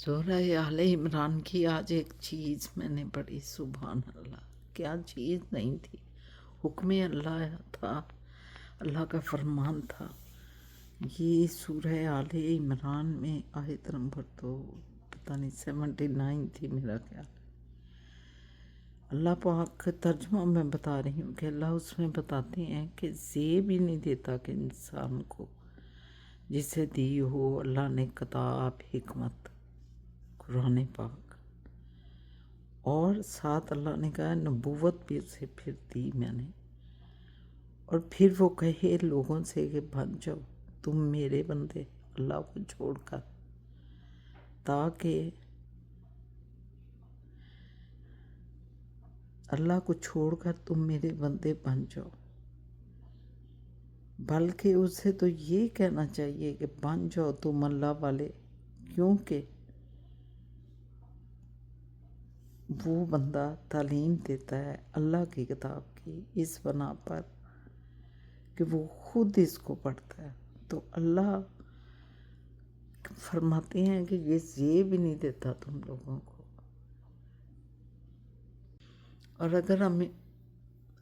सूरह आले इमरान की आज एक चीज़ मैंने पढ़ी, सुभान अल्लाह। क्या चीज़ नहीं थी, हुक्म अल्लाह था, अल्लाह का फरमान था। ये सूरह आले इमरान में आयत नंबर तो पता नहीं 79 थी मेरा ख्याल। अल्लाह पाक तर्जुमा मैं बता रही हूँ कि अल्लाह उसमें बताते हैं कि ज़ेब ही नहीं देता कि इंसान को जिसे दी हो अल्लाह ने किताब, हिकमत, कुरान पाक, और साथ अल्लाह ने कहा नबूवत भी उसे फिर दी मैंने। और फिर वो कहे लोगों से कि बन जाओ तुम मेरे बंदे अल्लाह को छोड़कर, ताकि अल्लाह को छोड़कर तुम मेरे बंदे बन जाओ। बल्कि उसे तो ये कहना चाहिए कि बन जाओ तुम अल्लाह वाले, क्योंकि वो बंदा तालीम देता है अल्लाह की किताब की इस बना पर कि वो खुद इसको पढ़ता है। तो अल्लाह फरमाते हैं कि ये भी नहीं देता तुम लोगों को। और अगर हम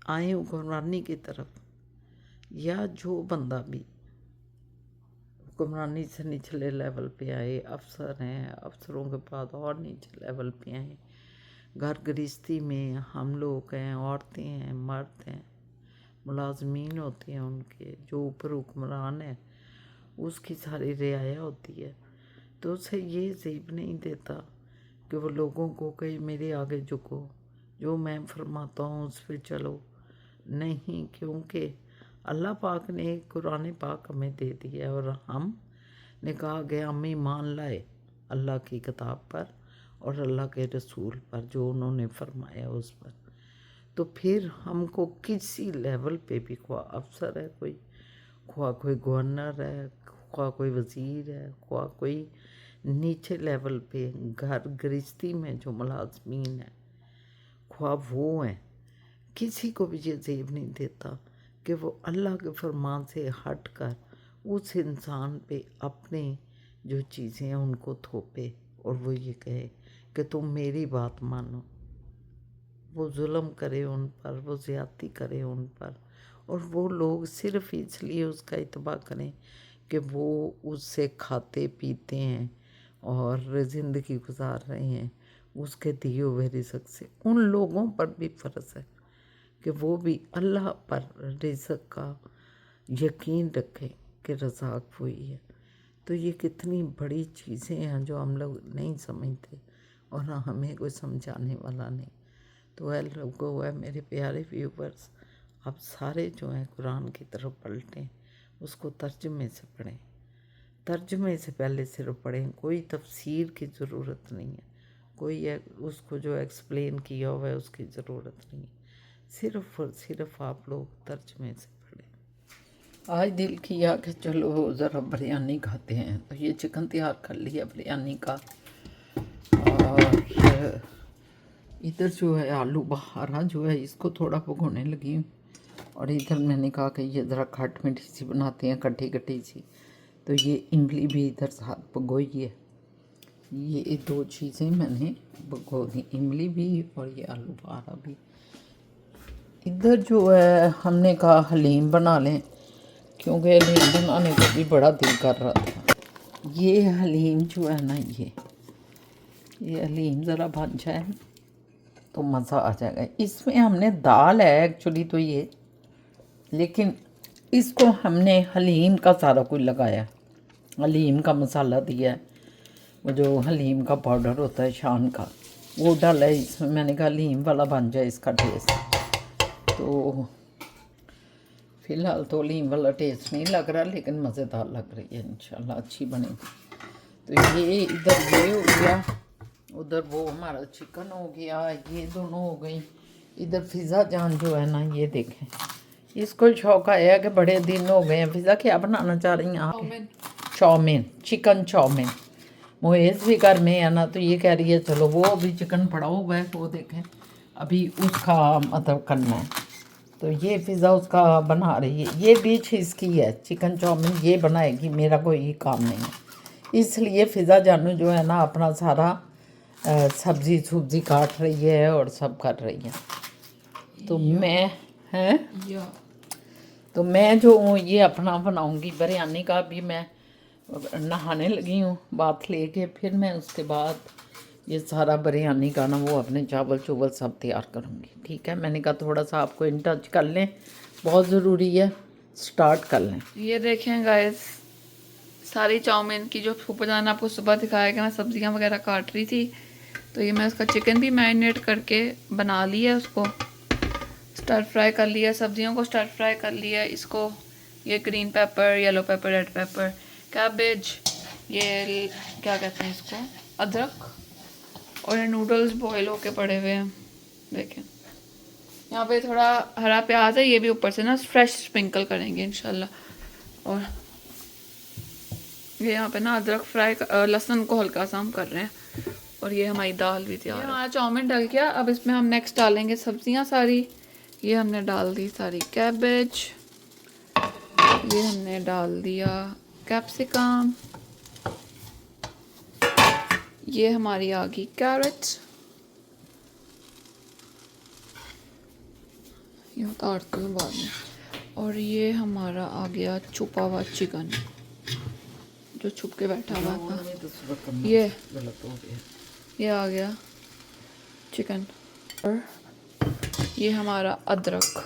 आए हुक्मरानी की तरफ, या जो बंदा भी हुक्मरानी से निचले लेवल पे आए, अफसर हैं, अफसरों के बाद और नीचे लेवल पे आए, घर गृहस्थी में हम लोग हैं, औरतें हैं, मर्द हैं, मुलाजमीन होते हैं, उनके जो ऊपर हुक्मरान है उसकी सारी रियाया होती है। तो उसे ये ज़ेब नहीं देता कि वो लोगों को कहे मेरे आगे झुको, जो मैं फरमाता हूँ उस पर चलो। नहीं, क्योंकि अल्लाह पाक ने कुरान पाक हमें दे दिया है और हम ने कहा गया हम ईमान लाए अल्लाह की किताब पर और अल्लाह के रसूल पर, जो उन्होंने फरमाया उस पर। तो फिर हमको किसी लेवल पे भी, ख्वा अफसर है कोई, ख्वा कोई गवर्नर है, ख्वा कोई वज़ीर है, ख्वा कोई नीचे लेवल पे घर गृहस्थी में जो मुलाजमीन है, ख्वा वो हैं, किसी को भी ये ज़ेब नहीं देता कि वो अल्लाह के फरमान से हट कर उस इंसान पे अपने जो चीज़ें हैं उनको थोपे और वो ये कहे कि तुम मेरी बात मानो। वो जुल्म करे उन पर, वो ज़्यादती करे उन पर, और वो लोग सिर्फ़ इसलिए उसका इत्बा करें कि वो उससे खाते पीते हैं और ज़िंदगी गुजार रहे हैं उसके दिए हुए रिज़्क़ से। उन लोगों पर भी फ़र्ज़ है कि वो भी अल्लाह पर रिज़्क़ का यकीन रखें कि रज़ाक वही है। तो ये कितनी बड़ी चीज़ें हैं जो हम लोग नहीं समझते और ना हमें कोई समझाने वाला नहीं। तो वह लोगों, वह मेरे प्यारे व्यूवर्स, आप सारे जो हैं कुरान की तरफ पलटें, उसको तर्जुमे से पढ़ें। तर्जुमे से पहले सिर्फ पढ़ें, कोई तफसीर की ज़रूरत नहीं है, कोई उसको जो एक्सप्लेन किया हुआ है उसकी ज़रूरत नहीं है। सिर्फ और सिर्फ आप लोग तर्जुमे से पढ़ें। आज दिल किया कि चलो ज़रा बिरयानी खाते हैं, तो ये चिकन तैयार कर लिया बिरयानी का। और इधर जो है आलू बहारा जो है इसको थोड़ा भगोने लगी हूँ, और इधर मैंने कहा कि ये ज़रा खट मीठी सी बनाते हैं, खट्टी खट्टी सी। तो ये इमली भी इधर साथ भगोई है। ये दो चीज़ें मैंने भगो दी, इमली भी और ये आलू बहारा भी। इधर जो है हमने कहा हलीम बना लें, क्योंकि हलीम बनाने को भी बड़ा दिल कर रहा था। ये हलीम जो है ना, ये हलीम ज़रा बन जाए तो मज़ा आ जाएगा। इसमें हमने दाल है एक्चुअली तो ये, लेकिन इसको हमने हलीम का सारा कुछ लगाया, हलीम का मसाला दिया है, वो जो हलीम का पाउडर होता है शान का, वो डाला है इसमें। मैंने कहा हलीम वाला बन जाए इसका टेस्ट। तो फ़िलहाल तो हलीम वाला टेस्ट नहीं लग रहा, लेकिन मज़ेदार लग रही है, इंशाल्लाह अच्छी बनेगी। तो ये इधर ये हो गया, उधर वो हमारा चिकन हो गया, ये दोनों हो गई। इधर फ़िज़ा जान जो है ना, ये देखें, इसको शौक आया कि बड़े दिन हो गए हैं। फ़िज़ा क्या बनाना चाह रही हैं आप? Chowmein, chicken chowmein. मोहेज़ भी घर में है ना, तो ये कह रही है चलो, वो अभी चिकन पड़ा हुआ है, वो देखें अभी उसका मतलब करना है। तो ये फ़िज़ा उसका बना रही है, ये डिश इसकी है चिकन चाउमीन, ये बनाएगी, मेरा कोई काम नहीं है। इसलिए फ़िज़ा जानू जो है ना अपना सारा सब्जी सुब्जी काट रही है और सब कर रही है। तो मैं हैं तो मैं जो हूँ ये अपना बनाऊँगी बिरयानी का। भी मैं नहाने लगी हूँ बाथ लेके, फिर मैं उसके बाद ये सारा बिरयानी का ना वो अपने चावल चुवल सब तैयार करूँगी। ठीक है, मैंने कहा थोड़ा सा आपको इन टच कर लें, बहुत ज़रूरी है, स्टार्ट कर लें। ये देखें गाइस, सारी चाउमीन की जो फूफाजान आपको सुबह दिखाया कि मैं सब्जियां वगैरह काट रही थी, तो ये मैं उसका चिकन भी मैरिनेट करके बना लिया, उसको स्टर फ्राई कर लिया, सब्जियों को स्टर फ्राई कर लिया। इसको ये green pepper, yellow paper, red pepper, cabbage, ये क्या कहते हैं इसको, अदरक, और ये नूडल्स बॉईल होके पड़े हुए हैं। देखें यहाँ पे थोड़ा हरा प्याज है, ये भी ऊपर से ना फ्रेश स्प्रिंकल करेंगे इंशाल्लाह। और ये यहाँ पे ना अदरक फ्राई लहसुन को हल्का सा हम कर रहे हैं। और ये हमारी दाल भी तैयार है। हमारा चाउमीन डल गया। अब इसमें हम नेक्स्ट डालेंगे सब्जियाँ सारी। ये हमने डाल दी सारी कैबेज, ये हमने डाल दिया कैप्सिकम, ये हमारी आ गई कैरेट, ये उतारती हूँ बाद में। और ये हमारा आ गया छुपा हुआ चिकन जो छुप के बैठा हुआ था, ये आ गया चिकन। और ये हमारा अदरक,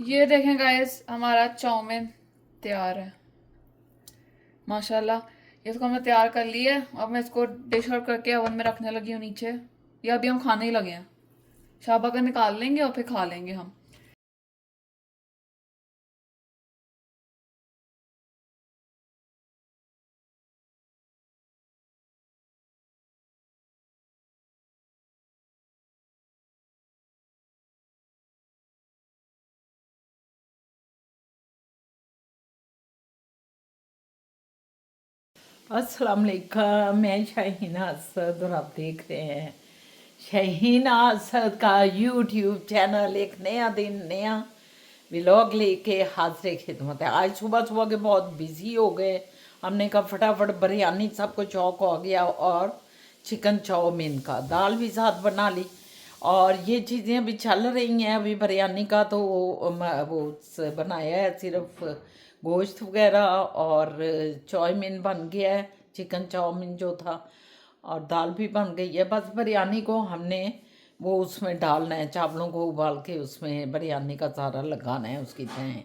ये देखें गाइस हमारा चाउमीन तैयार है माशाल्लाह। इसको हमने तैयार कर लिया है। अब मैं इसको डिश आउट करके ओवन में रखने लगी हूँ नीचे। ये अभी हम खाने ही लगे हैं, शाबा का निकाल लेंगे और फिर खा लेंगे हम। अस्सलाम वालेकुम, मैं शाहीना असद और आप देख रहे हैं शाहीना असद का यूट्यूब चैनल। एक नया दिन नया व्लॉग लेके हाजिर खिदमत है। आज सुबह सुबह के बहुत बिजी हो गए, हमने कहा फटाफट बिरयानी सबको शौक हो गया और चिकन चाउमीन का दाल भी साथ बना ली। और ये चीज़ें अभी चल रही हैं। अभी बिरयानी का तो वो बनाया है सिर्फ गोश्त वगैरह, और चाउमीन बन गया है, चिकन चाउमीन जो था, और दाल भी बन गई है। बस बिरयानी को हमने वो उसमें डालना है, चावलों को उबाल के उसमें बिरयानी का सारा लगाना है उसकी तय।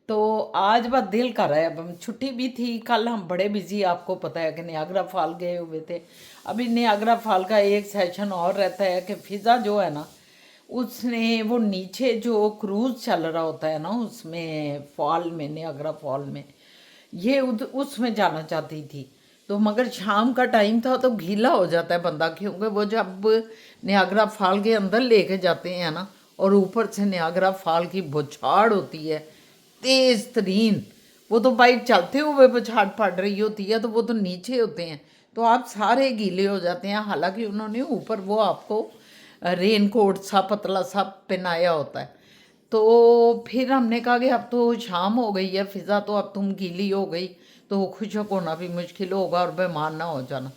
तो आज बस दिल कर रहा है। अब हम छुट्टी भी थी, कल हम बड़े बिजी, आपको पता है कि नियाग्रा फॉल गए हुए थे। अभी नियाग्रा फॉल का एक सेशन और रहता है कि फ़िज़ा जो है ना उसने वो नीचे जो क्रूज़ चल रहा होता है ना उसमें फॉल में, नियाग्रा फॉल में, ये उसमें जाना चाहती थी। तो मगर शाम का टाइम था तो गीला हो जाता है बंदा, क्योंकि वो जब नियाग्रा फॉल के अंदर लेके जाते हैं ना और ऊपर से नियाग्रा फॉल की बौछार होती है तेज़ तरीन, वो तो बाइक चलते हुए बौछार पड़ रही होती है, तो वो तो नीचे होते हैं तो आप सारे गीले हो जाते हैं। हालांकि उन्होंने ऊपर वो आपको रेन कोट सा पतला सा पहनाया होता है। तो फिर हमने कहा कि अब तो शाम हो गई है फ़िज़ा, तो अब तुम गीली हो गई तो खुशक होना भी मुश्किल होगा और बीमार ना हो जाना।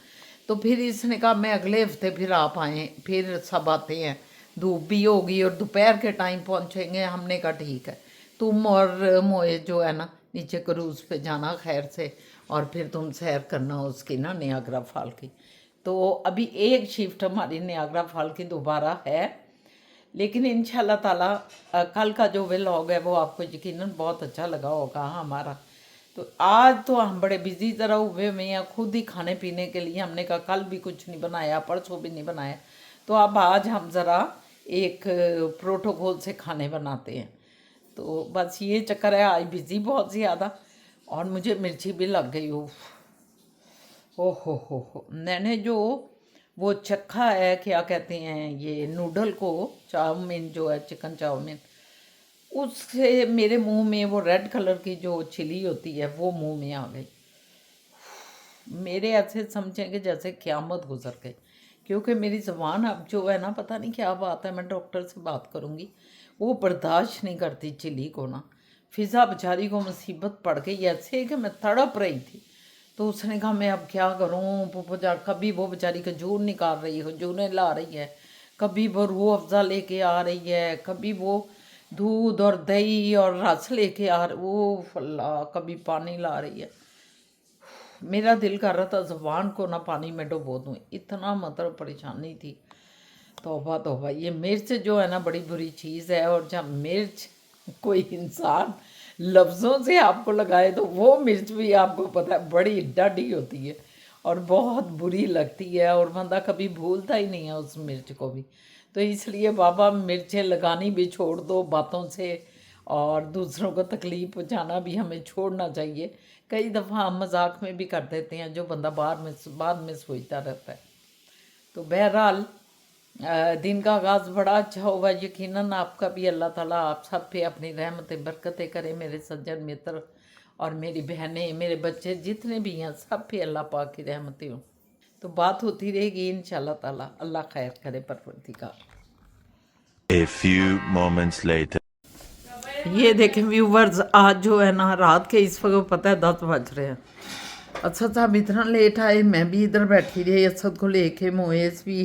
तो फिर इसने कहा मैं अगले हफ्ते फिर आप आएँ, फिर सब आते हैं, धूप भी होगी और दोपहर के टाइम पहुँचेंगे। हमने कहा ठीक है, तुम और मोए जो है ना नीचे क्रूज़ पे जाना खैर से, और फिर तुम सैर करना उसकी ना नियाग्रा फॉल की। तो अभी एक शिफ्ट हमारी नियाग्रा फॉल की दोबारा है, लेकिन इंशाल्लाह ताला कल का जो व्लॉग है वो आपको यकीनन बहुत अच्छा लगा होगा हमारा। तो आज तो हम बड़े बिजी तरह हुए हैं खुद ही खाने पीने के लिए। हमने कहा कल भी कुछ नहीं बनाया, परसों भी नहीं बनाया, तो अब आज हम ज़रा एक प्रोटोकॉल से खाने बनाते हैं। तो बस ये चक्कर है, आज बिज़ी बहुत ज़्यादा और मुझे मिर्ची भी लग गई। ओ हो, मैंने जो वो चखा है क्या कहते हैं ये नूडल को, चाउमीन जो है चिकन चाउमीन, उससे मेरे मुंह में वो रेड कलर की जो चिली होती है वो मुंह में आ गई। मेरे ऐसे समझें कि जैसे क़यामत गुजर गई, क्योंकि मेरी ज़बान अब जो है ना पता नहीं क्या बात है, मैं डॉक्टर से बात करूँगी, वो बर्दाश्त नहीं करती चिली को ना। फिज़ा बेचारी को मुसीबत पड़ गई ऐसे कि मैं तड़प रही थी। तो उसने कहा मैं अब क्या करूँ पुप्पो जान, कभी वो बेचारी खजूर निकाल रही है, खजूरें ला रही है, कभी वो रूह अफ़ज़ा लेके आ रही है, कभी वो दूध और दही और रस लेके आ रही, वो अल्लाह, कभी पानी ला रही है। मेरा दिल कर रहा था ज़ुबान को ना पानी में डुबो दूँ, इतना मतलब परेशानी थी। तौबा तौबा, ये मिर्च जो है ना बड़ी बुरी चीज़ है, और जब मिर्च कोई इंसान लफ्ज़ों से आपको लगाए तो वो मिर्च भी आपको पता है बड़ी डाढ़ी होती है और बहुत बुरी लगती है, और बंदा कभी भूलता ही नहीं है उस मिर्च को भी। तो इसलिए बाबा मिर्चें लगानी भी छोड़ दो बातों से, और दूसरों को तकलीफ़ पहुँचाना भी हमें छोड़ना चाहिए। कई दफ़ा हम मजाक में भी कर देते हैं, जो बंदा बाद में सोचता रहता है। तो बहरहाल दिन का आगाज़ बड़ा अच्छा हुआ। यकीनन आपका भी अल्लाह ताला आप सब पे अपनी रहमतें बरकतें करे, मेरे सज्जन मित्र और मेरी बहनें, मेरे बच्चे जितने भी हैं सब पे अल्लाह पाक की रहमतें हों। तो बात होती रहेगी इंशाअल्लाह ताला। अल्लाह खैर करे परवरदिगार। A few moments later. ये देखें व्यूवर्स, आज जो है ना रात के इस वक्त पता है 10 बज रहे हैं। असद साहब इतना लेट आए, मैं भी इधर बैठी रही असद को लेके, मोएस भी,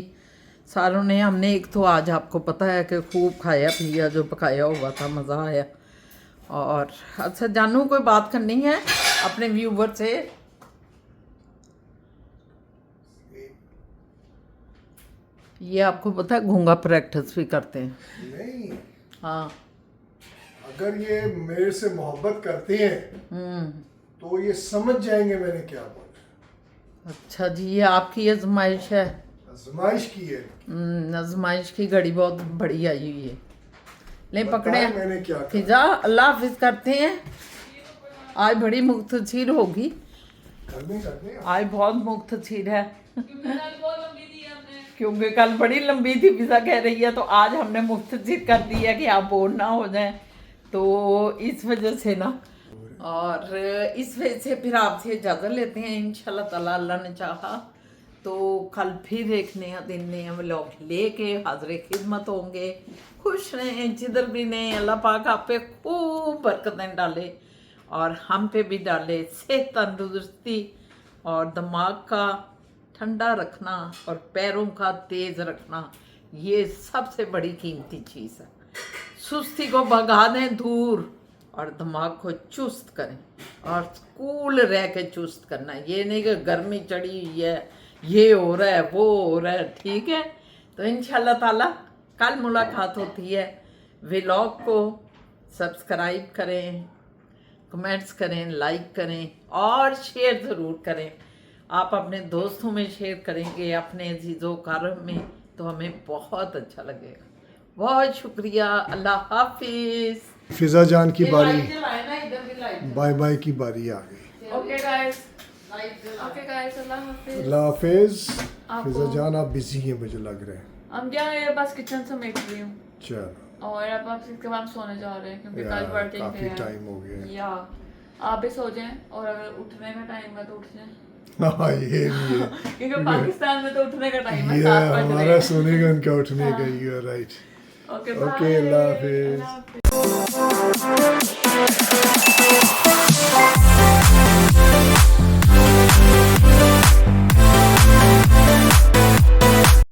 सारों ने। हमने एक तो आज आपको पता है कि खूब खाया पिया, जो पकाया हुआ था, मज़ा आया। और अच्छा जानू कोई बात करनी है अपने व्यूवर से? ये आपको पता है घूंगा प्रैक्टिस भी करते हैं। नहीं, हाँ, अगर ये मेरे से मोहब्बत करते हैं तो ये समझ जाएंगे मैंने क्या बोला। अच्छा जी, ये आपकी आजमाइश है। आजमाइश की है। आजमाइश की घड़ी बहुत बड़ी आई हुई है। ले पकड़े मैंने क्या कहा? फिजा, अल्लाह हाफिज करते हैं। आज बड़ी मुख्तसीर होगी, करने आज बहुत मुख्तसीर है क्योंकि कल बड़ी लंबी थी। फिजा कह रही है तो आज हमने मुख्तसीर कर दी है कि आप बोर ना हो जाएं, तो इस वजह से ना, और इस वजह से फिर आपसे इजाज़त लेते हैं इंशाल्लाह ताला। अल्लाह ने चाहा तो कल फिर एक नया दिन नया व्लॉग लेके हाज़िर खिदमत होंगे। खुश रहें जिधर भी रहें, अल्लाह पाक आप पे खूब बरकतें डाले और हम पे भी डाले, सेहत तंदुरुस्ती और दिमाग का ठंडा रखना और पैरों का तेज़ रखना, ये सबसे बड़ी कीमती चीज़ है। सुस्ती को भगा दें दूर और दिमाग को चुस्त करें, और कूल रह के चुस्त करना। ये नहीं कि गर्मी चढ़ी हुई है, ये हो रहा है, वो हो रहा है, ठीक है। तो इंशाल्लाह ताला कल मुलाकात होती है। व्लॉग को सब्सक्राइब करें, कमेंट्स करें, लाइक करें और शेयर ज़रूर करें। आप अपने दोस्तों में शेयर करेंगे, अपने अजीज़ों कारम में, तो हमें बहुत अच्छा लगेगा। बहुत शुक्रिया, अल्लाह हाफिज़। फिजा जान की बारी, बाय बाय बाय की बारी आ गई। ओके गाइस, अल्लाह हाफिज। अल्लाह हाफिज। आपको- फिजा जान आप बिजी हैं मुझे लग रहा है। हम क्या है, बस किचन समेट रही हूँ चलो, और अब आप इसके बाद सोने जा रहे हैं क्योंकि कल यार, बर्थडे काफी है। टाइम हो गया है। या आप भी सो जाएं, और अगर उठने का टाइम है तो उठ जाएं हाँ ये भी है। क्योंकि पाकिस्तान में तो उठने का टाइम है ये 7 बज रहे हमारा हैं। सोने का उनका उठने का, you are right. Okay okay, अल्लाह हाफिज। अल्लाह हाफिज।